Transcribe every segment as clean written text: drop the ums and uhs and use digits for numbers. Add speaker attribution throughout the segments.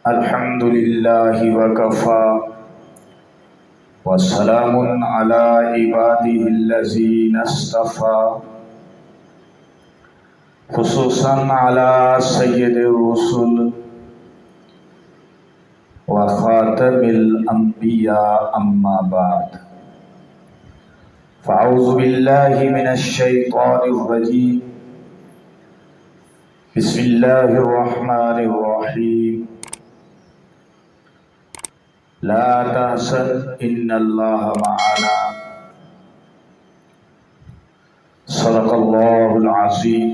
Speaker 1: الحمد للہ وکفی وسلام علی عباده الذین اصطفی خصوصا علی سید الرسل وخاتم الانبیاء اما بعد فاعوذ باللہ من الشیطان الرجیم بسم اللہ الرحمن الرحیم لا تحزن ان اللہ معنا صدق اللہ العظیم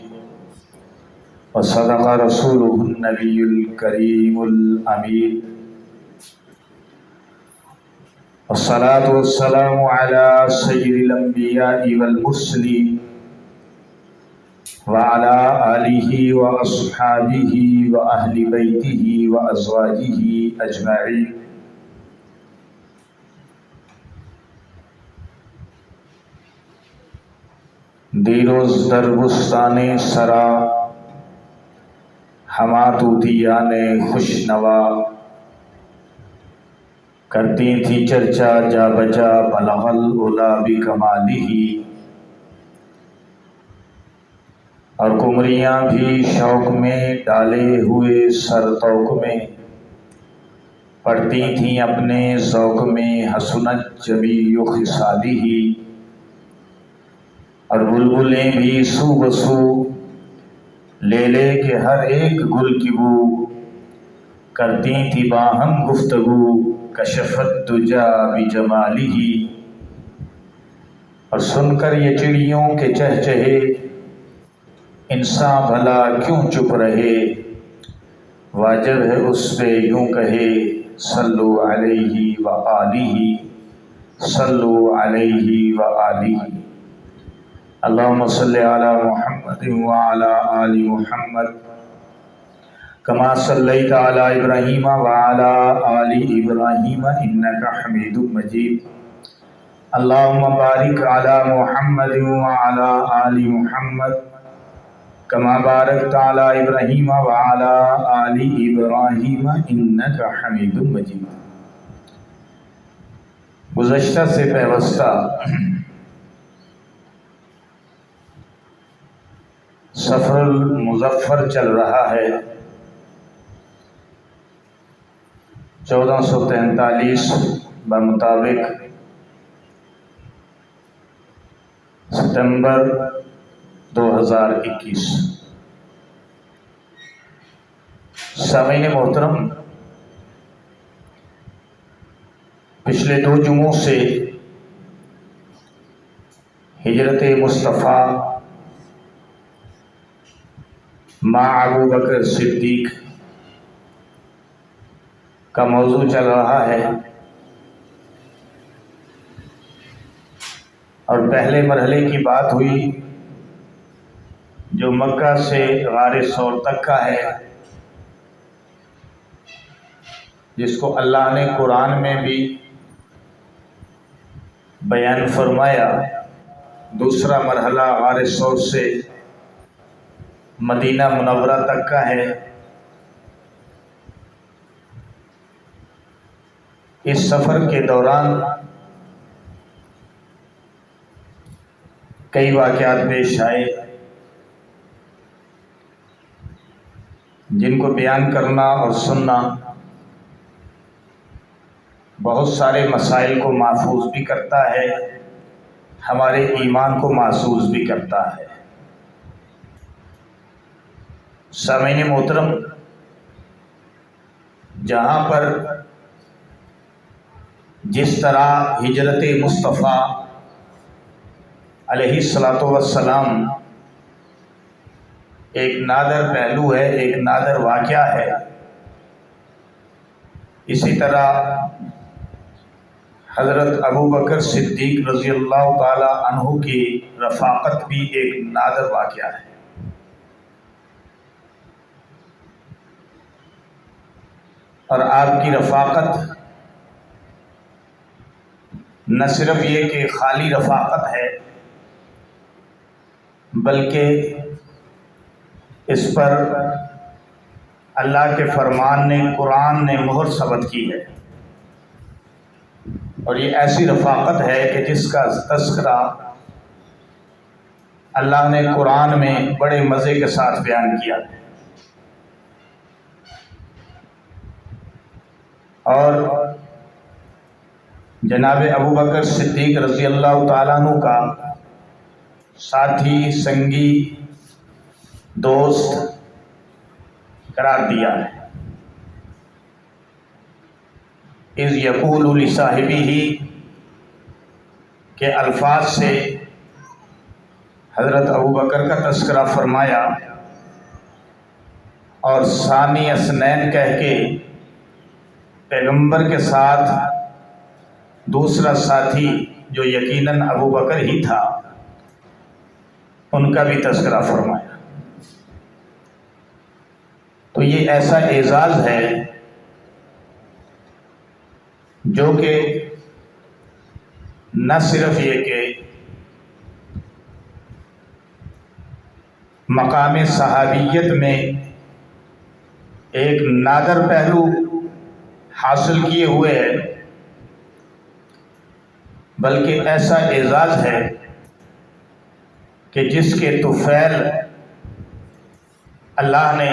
Speaker 1: وصدق رسولہ النبی الکریم الامین والصلاة والسلام على سید الانبیاء والمرسلین وعلى آلہ واصحابہ واہل بیتہ وازواجہ اجمعین. دیروز در بستان سرا ہما طوطیان خوش نوا کرتی تھی چرچا جا بجا بلغ العلا بکمالہ، اور قمریاں بھی شوق میں ڈالے ہوئے سر طوق میں پڑھتی تھیں اپنے ذوق میں حسنت جمیع خصالہ، اور بلبلیں بھی سو بسو لے لے کے ہر ایک گل کی بو کرتی تھی باہم گفتگو کشفت دجا بجمالہ. اور سن کر یہ چڑیوں کے چہچہے انسان بھلا کیوں چپ رہے، واجب ہے اس پہ یوں کہے صلو علیہ وآلہ صلو علیہ وآلہ. اللہم صلی علی محمد وعلی آل محمد کما صلیت علی ابراہیم وعلی آل ابراہیم انک حمید مجید. اللہم بارک علی محمد وعلی آل محمد کما بارکت علی ابراہیم وعلی آل ابراہیم انک حمید مجید. گزشتہ سے پیوستہ سفر المظفر چل رہا ہے. 1443 بمطابق ستمبر 2021. سامعین محترم، پچھلے 2 جمعوں سے ہجرت مصطفیٰ مع ابو بکر صدیق کا موضوع چل رہا ہے، اور پہلے مرحلے کی بات ہوئی جو مکہ سے غار ثور تک کا ہے، جس کو اللہ نے قرآن میں بھی بیان فرمایا. دوسرا مرحلہ غار ثور سے مدینہ منورہ تک کا ہے. اس سفر کے دوران کئی واقعات پیش آئے جن کو بیان کرنا اور سننا بہت سارے مسائل کو محفوظ بھی کرتا ہے، ہمارے ایمان کو محفوظ بھی کرتا ہے. سامعین محترم، جہاں پر جس طرح ہجرت مصطفیٰ علیہ الصلاۃ والسلام ایک نادر پہلو ہے، ایک نادر واقعہ ہے، اسی طرح حضرت ابو بکر صدیق رضی اللہ تعالی عنہ کی رفاقت بھی ایک نادر واقعہ ہے. اور آپ کی رفاقت نہ صرف یہ کہ خالی رفاقت ہے، بلکہ اس پر اللہ کے فرمان نے، قرآن نے مہر ثبت کی ہے، اور یہ ایسی رفاقت ہے کہ جس کا تذکرہ اللہ نے قرآن میں بڑے مزے کے ساتھ بیان کیا ہے۔ اور جناب ابو بکر صدیق رضی اللہ تعالیٰ عنہ کا ساتھی، سنگی، دوست قرار دیا ہے۔ اذ یقول لصاحبہ کے الفاظ سے حضرت ابو بکر کا تذکرہ فرمایا، اور ثانی اثنین کہہ کے پیغمبر کے ساتھ دوسرا ساتھی جو یقیناً ابو بکر ہی تھا، ان کا بھی تذکرہ فرمایا۔ تو یہ ایسا اعزاز ہے جو کہ نہ صرف یہ کہ مقام صحابیت میں ایک نادر پہلو حاصل کیے ہوئے ہے، بلکہ ایسا اعزاز ہے کہ جس کے طفیل اللہ نے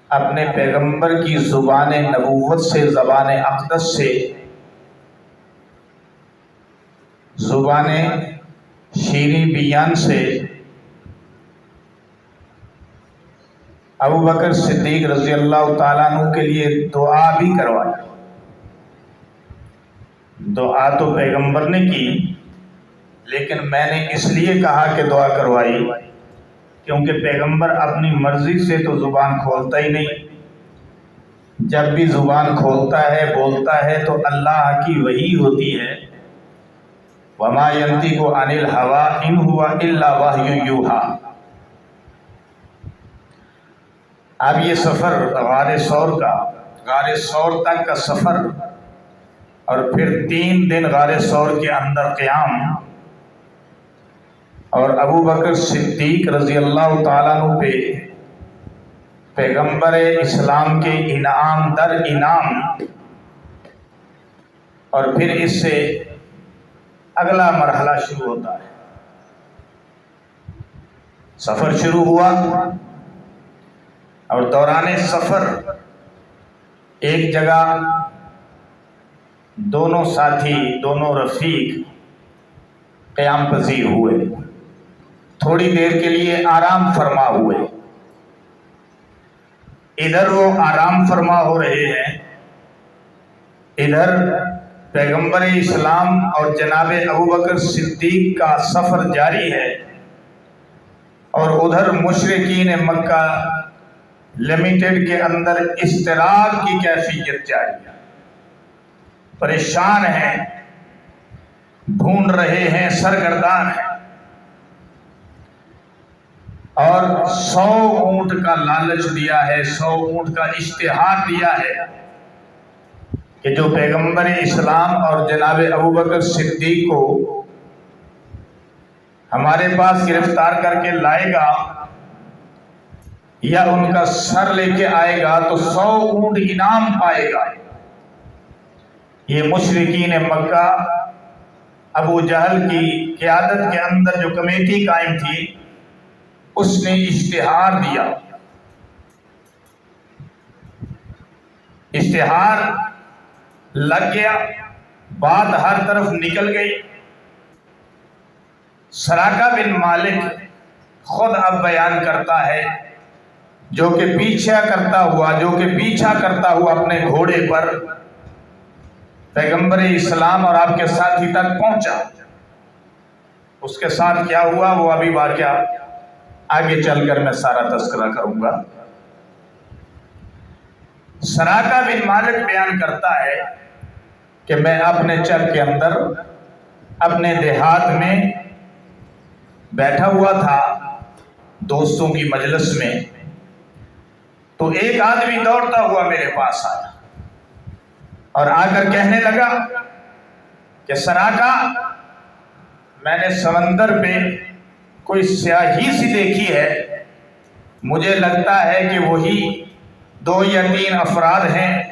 Speaker 1: اپنے پیغمبر کی زبان نبوت سے، زبان اقدس سے، زبان شیریں بیان سے ابو بکر صدیق رضی اللہ تعالیٰ عنہ کے لیے دعا بھی کروائی۔ دعا تو پیغمبر نے کی، لیکن میں نے اس لیے کہا کہ دعا کروائی کیونکہ پیغمبر اپنی مرضی سے تو زبان کھولتا ہی نہیں۔ جب بھی زبان کھولتا ہے، بولتا ہے، تو اللہ کی وحی ہوتی ہے۔ وَمَا يَنطِقُ عَنِ الْهَوَىٰ إِنْ هُوَ إِلَّا وَحْيٌ يُوحَىٰ۔ اب یہ سفر غار ثور تک کا سفر، اور پھر 3 دن غار ثور کے اندر قیام، اور ابو بکر صدیق رضی اللہ تعالیٰ عنہ پہ پیغمبر اسلام کے انعام در انعام، اور پھر اس سے اگلا مرحلہ شروع ہوتا ہے۔ سفر شروع ہوا، اور دوران سفر ایک جگہ دونوں ساتھی، دونوں رفیق قیام پذیر ہوئے، تھوڑی دیر کے لیے آرام فرما ہوئے۔ ادھر وہ آرام فرما ہو رہے ہیں، ادھر پیغمبر اسلام اور جناب ابو بکر صدیق کا سفر جاری ہے، اور ادھر مشرکین مکہ لمیٹڈ کے اندر اضطراب کی کیفیت جاری ہے، پریشان ہیں، ڈھونڈ رہے ہیں، سرگردان ہیں، اور 100 اونٹ کا لالچ دیا ہے، 100 اونٹ کا اشتہار دیا ہے کہ جو پیغمبر اسلام اور جناب ابو بکر صدیق کو ہمارے پاس گرفتار کر کے لائے گا یا ان کا سر لے کے آئے گا تو 100 اونٹ انعام پائے گا۔ یہ مشرکین مکہ ابو جہل کی قیادت کے اندر جو کمیٹی قائم تھی، اس نے اشتہار دیا، اشتہار لگ گیا، بات ہر طرف نکل گئی۔ سراقہ بن مالک خود اب بیان کرتا ہے، جو کہ پیچھا کرتا ہوا اپنے گھوڑے پر پیغمبر اسلام اور آپ کے ساتھی تک پہنچا۔ اس کے ساتھ کیا ہوا وہ ابھی واقعہ آگے چل کر میں سارا تذکرہ کروں گا۔ سراقہ بن مالک بیان کرتا ہے کہ میں اپنے چر کے اندر اپنے دیہات میں بیٹھا ہوا تھا دوستوں کی مجلس میں، تو ایک آدمی دوڑتا ہوا میرے پاس آیا اور آ کر کہنے لگا کہ سراقہ، میں نے سمندر پہ کوئی سیاہی سی دیکھی ہے مجھے لگتا ہے کہ وہی 2 یا 3 افراد ہیں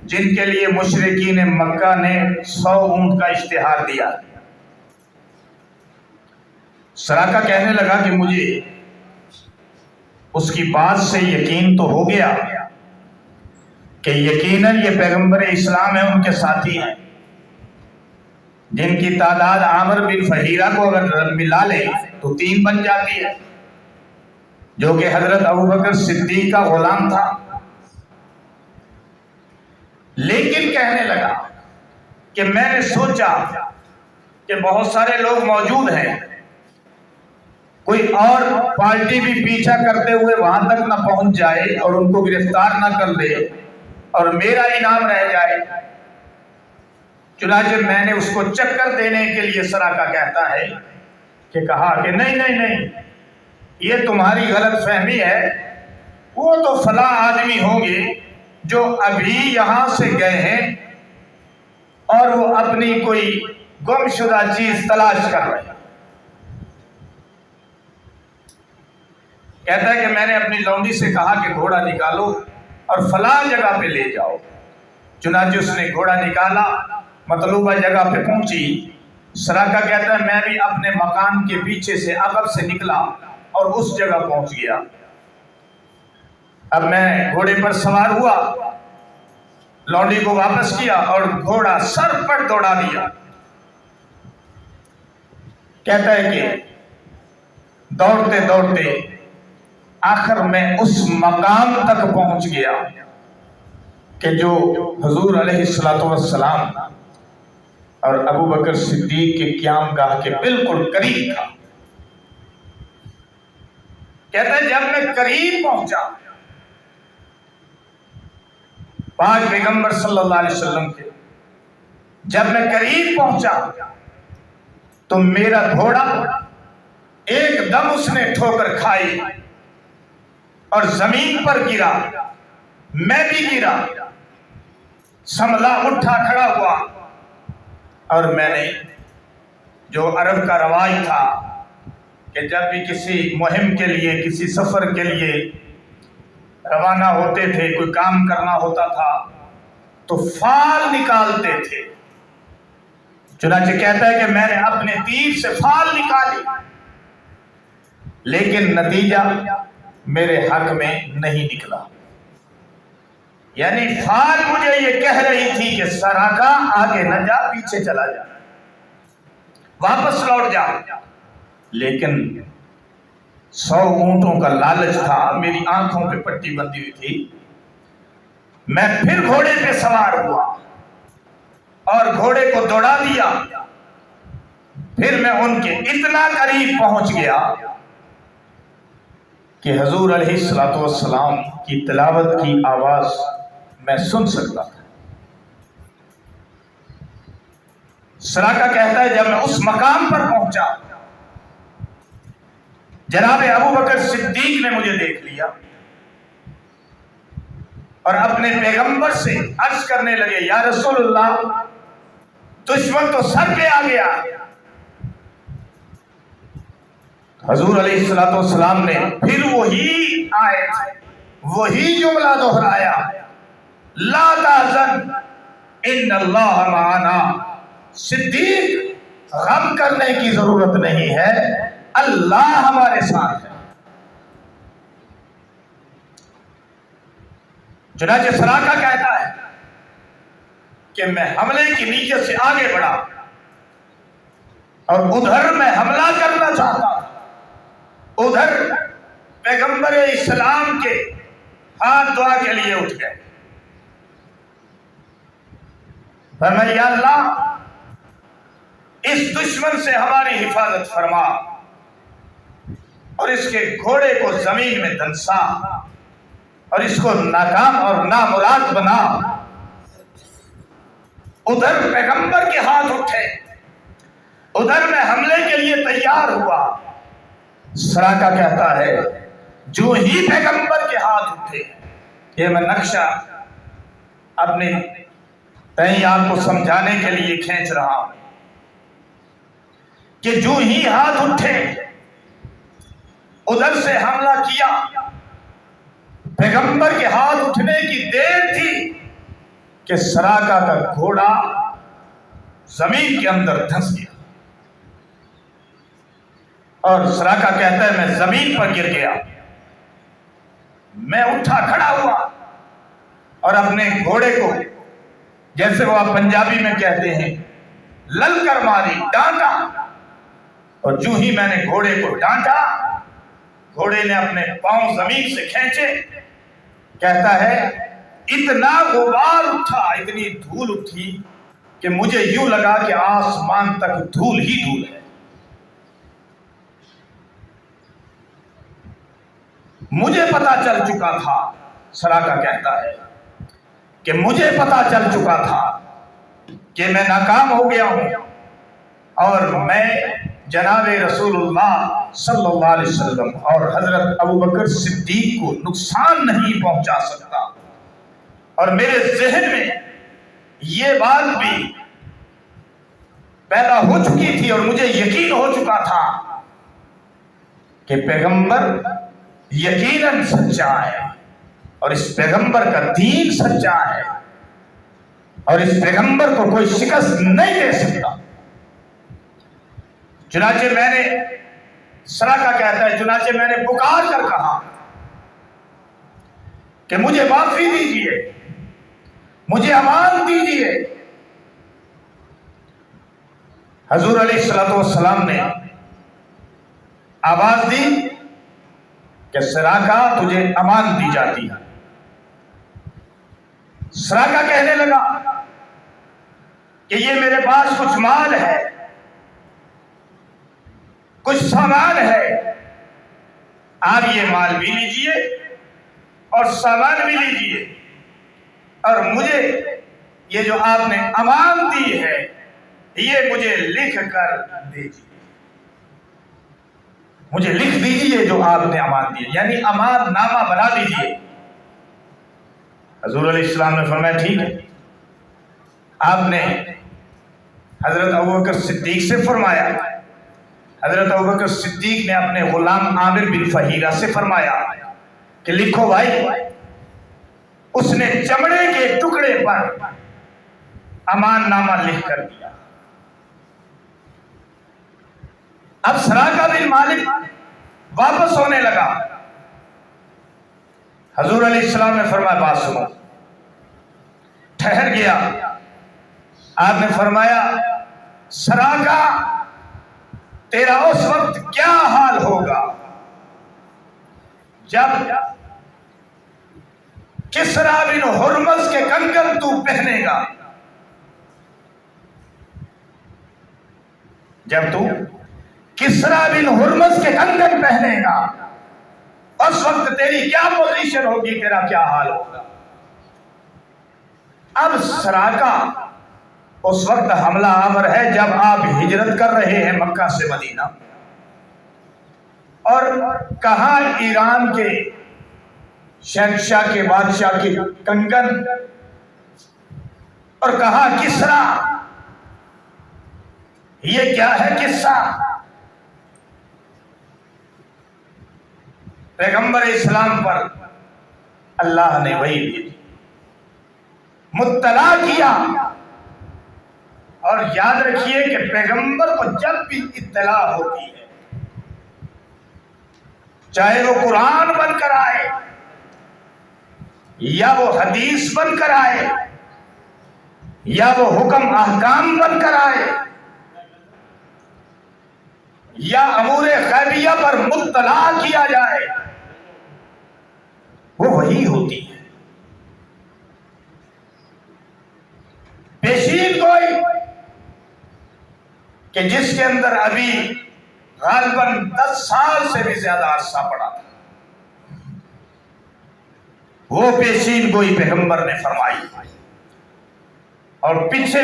Speaker 1: جن کے لیے مشرکین مکہ نے 100 اونٹ کا اشتہار دیا۔ سراقہ کہنے لگا کہ مجھے اس کی بات سے یقین تو ہو گیا کہ یقیناً یہ پیغمبر اسلام ہے، ان کے ساتھی ہیں جن کی تعداد عامر بن فہیرہ کو اگر ملا لے تو 3 بن جاتی ہے، جو کہ حضرت ابوبکر صدیق کا غلام تھا۔ لیکن کہنے لگا کہ میں نے سوچا کہ بہت سارے لوگ موجود ہیں، کوئی اور پارٹی بھی پیچھا کرتے ہوئے وہاں تک نہ پہنچ جائے اور ان کو گرفتار نہ کر لے اور میرا انعام رہ جائے۔ چنانچہ میں نے اس کو چکر دینے کے لیے سراقہ کہتا ہے کہ کہا کہ نہیں، یہ تمہاری غلط فہمی ہے، وہ تو فلاں آدمی ہوں گے جو ابھی یہاں سے گئے ہیں اور وہ اپنی کوئی گم شدہ چیز تلاش کر رہے ہیں۔ کہتا ہے کہ میں نے اپنی لونڈی سے کہا کہ گھوڑا نکالو اور فلاں جگہ پہ لے جاؤ۔ چنانچہ اس نے گھوڑا نکالا، مطلوبہ جگہ پہ پہنچی۔ سراقہ کہتا ہے میں بھی اپنے مکان کے پیچھے سے عقب سے نکلا اور اس جگہ پہنچ گیا۔ اب میں گھوڑے پر سوار ہوا، لونڈی کو واپس کیا اور گھوڑا سر پر دوڑا دیا۔ کہتا ہے کہ دوڑتے دوڑتے آخر میں اس مقام تک پہنچ گیا کہ جو حضور علیہ السلام اور ابوبکر صدیق کے قیام گاہ کے بالکل قریب تھا۔ کہتا ہے جب میں قریب پہنچا، پاک پیغمبر صلی اللہ علیہ وسلم کے جب میں قریب پہنچا تو میرا گھوڑا ایک دم اس نے ٹھوکر کھائی اور زمین پر گرا، میں بھی گرا، سنبھلا، اٹھا، کھڑا ہوا، اور میں نے جو عرب کا رواج تھا کہ جب بھی کسی مہم کے لیے، کسی سفر کے لیے روانہ ہوتے تھے، کوئی کام کرنا ہوتا تھا تو فال نکالتے تھے۔ چنانچہ کہتا ہے کہ میں نے اپنے تیر سے فال نکالی، لیکن نتیجہ میرے حق میں نہیں نکلا۔ یعنی فال مجھے یہ کہہ رہی تھی کہ سراقہ آگے نہ جا، پیچھے چلا جا، واپس لوٹ جا، لیکن 100 اونٹوں کا لالچ تھا، میری آنکھوں پہ پٹی بندھی ہوئی تھی۔ میں پھر گھوڑے پہ سوار ہوا اور گھوڑے کو دوڑا دیا۔ پھر میں ان کے اتنا قریب پہنچ گیا کہ حضور علیہ السلام کی تلاوت کی آواز میں سن سکتا تھا۔ سراقہ کہتا ہے جب میں اس مقام پر پہنچا، جناب ابوبکر صدیق نے مجھے دیکھ لیا اور اپنے پیغمبر سے عرض کرنے لگے یا رسول اللہ، دشمن تو سر پہ آ گیا۔ حضور علیہ السلام نے پھر وہی آیت، وہی جملہ دہرایا، لا تحزن ان اللہ معنا، صدیق غم کرنے کی ضرورت نہیں ہے، اللہ ہمارے ساتھ ہے۔ چنانچہ سراقہ کہتا ہے کہ میں حملے کی نیت سے آگے بڑھا اور ادھر میں حملہ کرنا چاہتا، ادھر پیغمبر اسلام کے ہاتھ دعا کے لیے اٹھ گئے۔ فرمایا یا اللہ، اس دشمن سے ہماری حفاظت فرما اور اس کے گھوڑے کو زمین میں دنسا اور اس کو ناکام اور نامراد بنا۔ ادھر پیغمبر کے ہاتھ اٹھے، ادھر میں حملے کے لیے تیار ہوا۔ سراقہ کہتا ہے جو ہی پیغمبر کے ہاتھ اٹھے، یہ میں نقشہ اپنے تئیں آپ کو سمجھانے کے لیے کھینچ رہا ہوں کہ جو ہی ہاتھ اٹھے، ادھر سے حملہ کیا پیغمبر کے ہاتھ اٹھنے کی دیر تھی کہ سراقہ کا گھوڑا زمین کے اندر دھنس گیا، اور سراقہ کہتا ہے میں زمین پر گر گیا۔ میں اٹھا کھڑا ہوا اور اپنے گھوڑے کو، جیسے وہ آپ پنجابی میں کہتے ہیں، لل کر ماری، ڈانٹا، اور جو ہی میں نے گھوڑے کو ڈانٹا، گھوڑے نے اپنے پاؤں زمین سے کھینچے۔ کہتا ہے اتنا غبار اٹھا، اتنی دھول اٹھی کہ مجھے یوں لگا کہ آسمان تک دھول ہی دھول ہے۔ مجھے پتا چل چکا تھا، سراقہ کہتا ہے کہ مجھے پتا چل چکا تھا کہ میں ناکام ہو گیا ہوں، اور میں جناب رسول اللہ صلی اللہ علیہ وسلم اور حضرت ابوبکر صدیق کو نقصان نہیں پہنچا سکتا۔ اور میرے ذہن میں یہ بات بھی پیدا ہو چکی تھی اور مجھے یقین ہو چکا تھا کہ پیغمبر یقیناً سچا ہے، اور اس پیغمبر کا دین سچا ہے، اور اس پیغمبر کو کوئی شکست نہیں دے سکتا۔ چنانچہ میں نے، سراقہ کہتا ہے، چنانچہ میں نے پکار کر کہا کہ مجھے معافی دیجیے، مجھے امان دیجیے۔ حضور علیہ السلام نے آواز دی کہ سراقہ تجھے امان دی جاتی ہے۔ سراقہ کہنے لگا کہ یہ میرے پاس کچھ مال ہے، کچھ سامان ہے، آپ یہ مال بھی لیجئے اور سامان بھی لیجئے، اور مجھے یہ جو آپ نے امان دی ہے یہ مجھے لکھ کر دیجیے، مجھے لکھ دیجیے جو آپ نے امان دی، یعنی امان نامہ بنا دیجیے۔ حضور علیہ السلام نے فرمایا ٹھیک ہے۔ آپ نے حضرت ابوبکر صدیق سے فرمایا، حضرت ابوبکر صدیق نے اپنے غلام عامر بن فہیرہ سے فرمایا کہ لکھو بھائی۔ اس نے چمڑے کے ٹکڑے پر امان نامہ لکھ کر دیا۔ اب سراقہ بن مالک واپس ہونے لگا۔ حضور علیہ السلام نے فرمایا بات سنو، ٹھہر گیا۔ آپ نے فرمایا سراقہ تیرا اس وقت کیا حال ہوگا جب کسریٰ بن ہرمز کے کنگن تو پہنے گا، جب تو کسریٰ بن ہرمز کے کنگن پہنے گا، اس وقت تیری کیا پوزیشن ہوگی، تیرا کیا حال ہوگا۔ اب سراقہ اس وقت حملہ آور ہے جب آپ ہجرت کر رہے ہیں مکہ سے مدینہ، اور کہاں ایران کے شہنشاہ کے بادشاہ کے کنگن، اور کہاں کسریٰ۔ یہ کیا ہے قصہ؟ پیغمبر اسلام پر اللہ نے وحی بھیجی، مطلع کیا۔ اور یاد رکھیے کہ پیغمبر کو جب بھی اطلاع ہوتی ہے، چاہے وہ قرآن بن کر آئے یا وہ حدیث بن کر آئے یا وہ حکم احکام بن کر آئے یا امور غیبیہ پر مطلع کیا جائے، وہ وہی ہوتی ہے۔ پیشین کوئی کہ جس کے اندر ابھی غالباً 10 سال سے بھی زیادہ عرصہ پڑا تھا، وہ پیشین گوئی پیغمبر نے فرمائی۔ اور پیچھے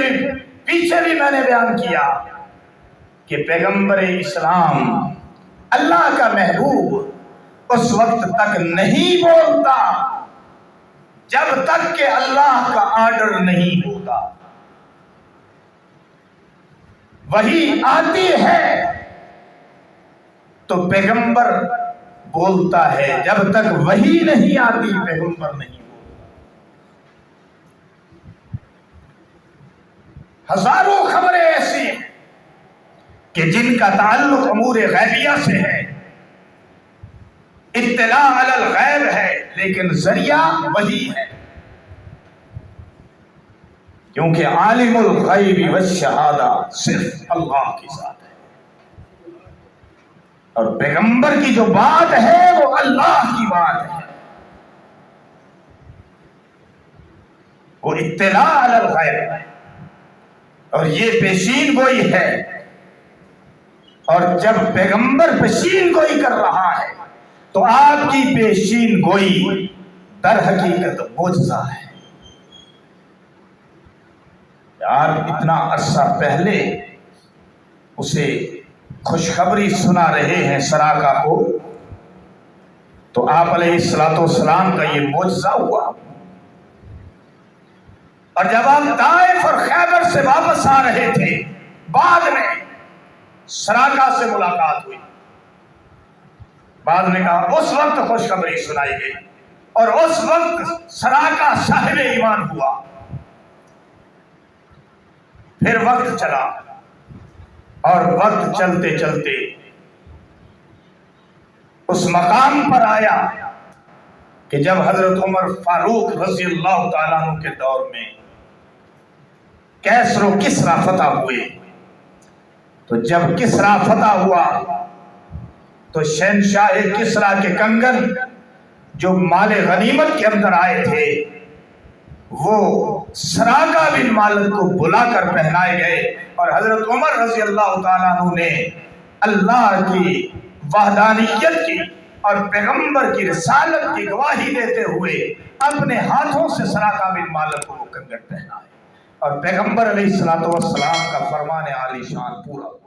Speaker 1: بھی میں نے بیان کیا کہ پیغمبر اسلام اللہ کا محبوب اس وقت تک نہیں بولتا جب تک کہ اللہ کا آرڈر نہیں ہوتا۔ وہی آتی ہے تو پیغمبر بولتا ہے، جب تک وحی نہیں آتی پیغمبر نہیں بولتا۔ ہزاروں خبریں ایسی ہیں کہ جن کا تعلق امور غیبیہ سے ہے، اطلاع علی الغیب ہے، لیکن ذریعہ وحی ہے، کیونکہ عالم الغیب والشہادہ صرف اللہ کی ذات ہے، اور پیغمبر کی جو بات ہے وہ اللہ کی بات ہے، وہ اطلاع علی الغیب ہے، اور یہ پیشین گوئی ہے۔ اور جب پیغمبر پیشین گوئی کر رہا ہے تو آپ کی پیشین گوئی در حقیقت معجزہ ہے۔ آپ اتنا عرصہ پہلے اسے خوشخبری سنا رہے ہیں سراقہ کو، تو آپ علیہ السلام کا یہ معجزہ ہوا، اور جب آپ طائف اور خیبر سے واپس آ رہے تھے، بعد میں سراقہ سے ملاقات ہوئی، بعد نے کہا اس وقت خوشخبری سنائی گئی، اور اس وقت سراقہ صاحب ایمان ہوا۔ پھر وقت چلا، اور وقت چلتے چلتے اس مقام پر آیا کہ جب حضرت عمر فاروق رضی اللہ تعالیٰ عنہ کے دور میں کیسر و کسریٰ فتح ہوئے، تو جب کسریٰ فتح ہوا تو شہنشاہ کسریٰ کے کنگن جو مال غنیمت کے اندر آئے تھے وہ سراقہ بن مالک کو بلا کر پہنائے گئے، اور حضرت عمر رضی اللہ تعالیٰ عنہ نے اللہ کی وحدانیت کی اور پیغمبر کی رسالت کی گواہی دیتے ہوئے اپنے ہاتھوں سے سراقہ بن مالک کو کنگن پہنائے، اور پیغمبر علیہ السلام کا فرمان عالی شان پورا ہوا۔